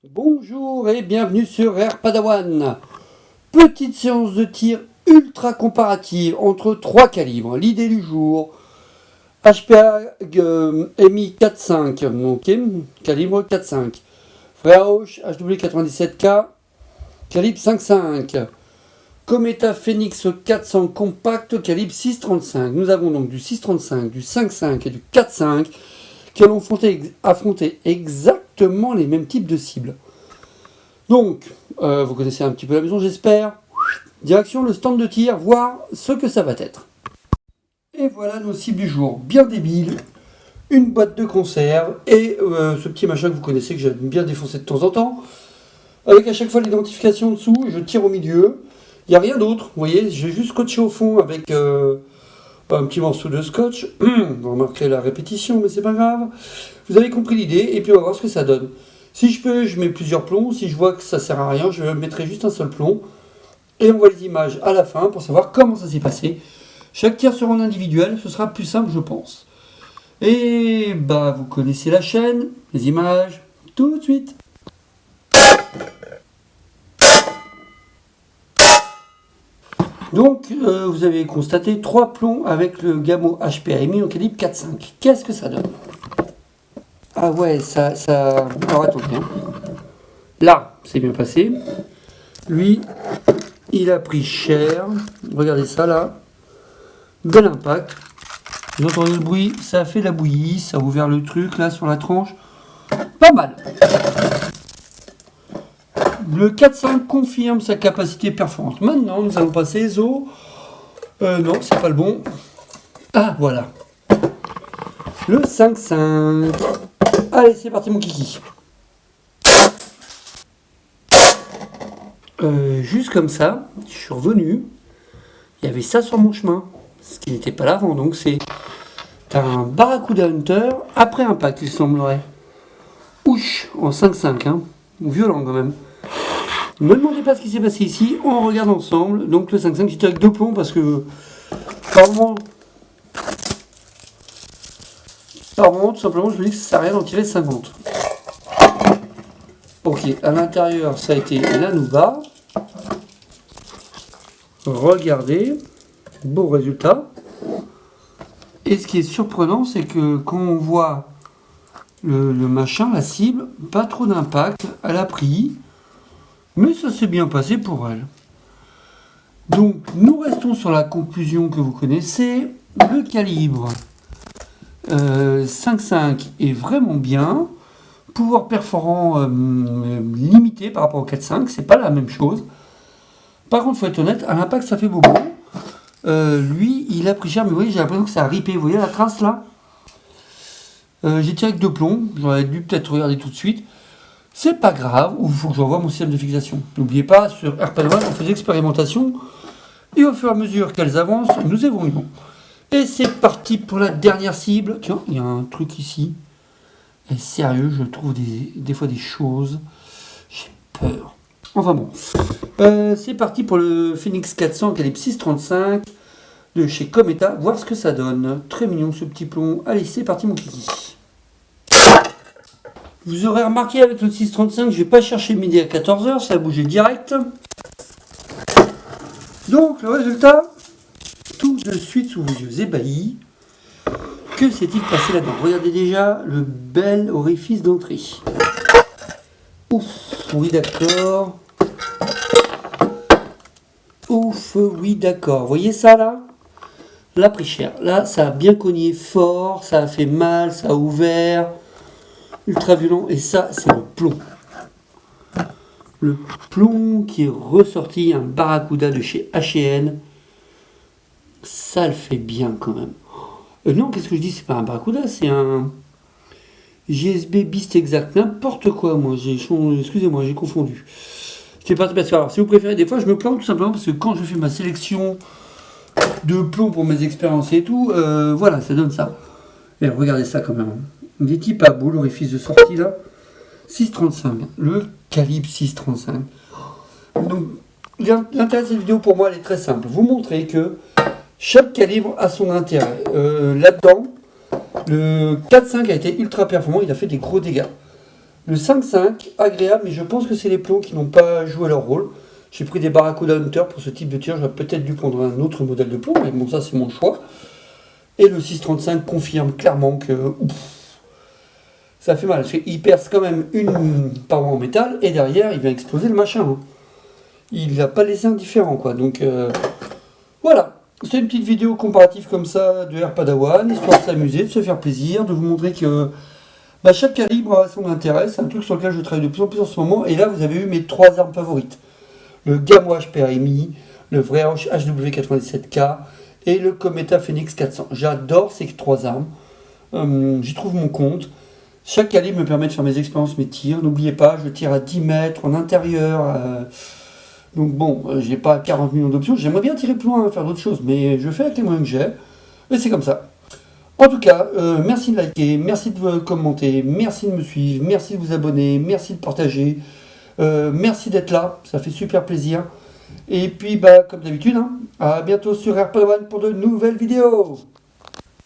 Bonjour et bienvenue sur Air Padawan. Petite séance de tir ultra comparative entre trois calibres. L'idée du jour, HPA MI 4.5, ok, calibre 4.5. Freauch HW97K, calibre 5.5. Cometa Phoenix 400 compact, calibre 6.35. Nous avons donc du 6.35, du 5.5 et du 4.5 qui allons affronter exactement les mêmes types de cibles. Donc, vous connaissez un petit peu la maison, j'espère. Direction le stand de tir, voir ce que ça va être. Et voilà nos cibles du jour, bien débiles. Une boîte de conserve et ce petit machin que vous connaissez, que j'aime bien défoncer de temps en temps. Avec à chaque fois l'identification dessous, je tire au milieu. Il n'y a rien d'autre, vous voyez, j'ai juste scotché au fond avec un petit morceau de scotch. Vous remarquerez la répétition, mais c'est pas grave. Vous avez compris l'idée, et puis on va voir ce que ça donne. Si je peux, je mets plusieurs plombs. Si je vois que ça sert à rien, je mettrai juste un seul plomb. Et on voit les images à la fin pour savoir comment ça s'est passé. Chaque tir sera en individuel, ce sera plus simple, je pense. Et bah, vous connaissez la chaîne, les images, tout de suite. Donc, vous avez constaté 3 plombs avec le Gamo HPA-MI au calibre 4.5. Qu'est-ce que ça donne? Ah ouais, ça... Alors attendez. Là, c'est bien passé. Lui, il a pris cher. Regardez ça là. Bel impact. Vous entendez le bruit, ça a fait la bouillie, ça a ouvert le truc là sur la tranche. Pas mal. Le 4.5 confirme sa capacité performante. Maintenant, nous allons passer au... non, c'est pas le bon. Ah, voilà. Le 5.5. Allez, c'est parti mon kiki. Juste comme ça, je suis revenu. Il y avait ça sur mon chemin. Ce qui n'était pas là avant. Donc c'est un Barracuda Hunter après impact, il semblerait. Ouch, en 5.5. Hein. Violent quand même. Ne me demandez pas ce qui s'est passé ici, on regarde ensemble. Donc le 5.5, j'étais avec 2 plombs parce que par moment, tout simplement, je me dis que ça sert à rien d'en tirer 50. Ok, à l'intérieur, ça a été la Nuba. Regardez, beau résultat. Et ce qui est surprenant, c'est que quand on voit le machin, la cible, pas trop d'impact, elle a pris. Mais ça s'est bien passé pour elle. Donc, nous restons sur la conclusion que vous connaissez. Le calibre 5.5 est vraiment bien. Pouvoir perforant limité par rapport au 4.5, c'est pas la même chose. Par contre, il faut être honnête, à l'impact, ça fait beaucoup. Lui, il a pris cher, mais vous voyez, j'ai l'impression que ça a ripé. Vous voyez la trace là? J'ai tiré avec 2 plombs. J'aurais dû peut-être regarder tout de suite. C'est pas grave, il faut que je revoie mon système de fixation. N'oubliez pas, sur Air Padawan, on fait des expérimentations, et au fur et à mesure qu'elles avancent, nous évoluons. Et c'est parti pour la dernière cible. Tiens, il y a un truc ici. Et sérieux, je trouve des fois des choses. J'ai peur. Enfin bon. C'est parti pour le Phoenix 400 calibre 6.35 de chez Cometa. Voir ce que ça donne. Très mignon ce petit plomb. Allez, c'est parti mon kiki. Vous aurez remarqué avec le 6.35, je n'ai pas cherché midi à 14h, ça a bougé direct. Donc le résultat, tout de suite sous vos yeux ébahis. Que s'est-il passé là-dedans? Regardez déjà le bel orifice d'entrée. Ouf, oui d'accord. Ouf, oui d'accord. Vous voyez ça là? Là, pris cher. Là, ça a bien cogné fort, ça a fait mal, ça a ouvert. Ultra violent, et ça c'est le plomb. Le plomb qui est ressorti, un Barracuda de chez H&N. Ça le fait bien quand même. Non, qu'est-ce que je dis? C'est pas un Barracuda, c'est un GSB Beast Exact. N'importe quoi, moi. Excusez-moi, j'ai confondu. Je sais pas très bien. Alors, si vous préférez, des fois je me plante tout simplement parce que quand je fais ma sélection de plomb pour mes expériences et tout, voilà, ça donne ça. Et regardez ça quand même. Des types à bout, l'orifice de sortie là, 6.35, le calibre 6.35. Donc l'intérêt de cette vidéo pour moi elle est très simple, vous montrer que chaque calibre a son intérêt. Là-dedans, le 4.5 a été ultra performant, il a fait des gros dégâts. Le 5.5, agréable, mais je pense que c'est les plombs qui n'ont pas joué leur rôle. J'ai pris des Barracuda Hunter pour ce type de tir, j'aurais peut-être dû prendre un autre modèle de plomb, mais bon, ça c'est mon choix. Et le 6.35 confirme clairement que ça fait mal, parce qu'il perce quand même une paroi en métal, et derrière il vient exploser le machin. Hein. Il n'a pas laissé indifférent, quoi. Donc voilà, c'est une petite vidéo comparative comme ça de Air Padawan, histoire de s'amuser, de se faire plaisir, de vous montrer que chaque calibre a son intérêt. C'est un truc sur lequel je travaille de plus en plus en ce moment. Et là, vous avez eu mes 3 armes favorites. Le Gamma HPRMI, le Vreuch HW97K et le Cometa Phoenix 400. J'adore ces 3 armes. J'y trouve mon compte. Chaque calibre me permet de faire mes expériences, mes tirs. N'oubliez pas, je tire à 10 mètres, en intérieur. Donc bon, j'ai pas 40 millions d'options. J'aimerais bien tirer plus loin, faire d'autres choses. Mais je fais avec les moyens que j'ai. Et c'est comme ça. En tout cas, merci de liker, merci de commenter, merci de me suivre, merci de vous abonner, merci de partager, merci d'être là, ça fait super plaisir. Et puis, comme d'habitude, hein, à bientôt sur Air Padawan pour de nouvelles vidéos.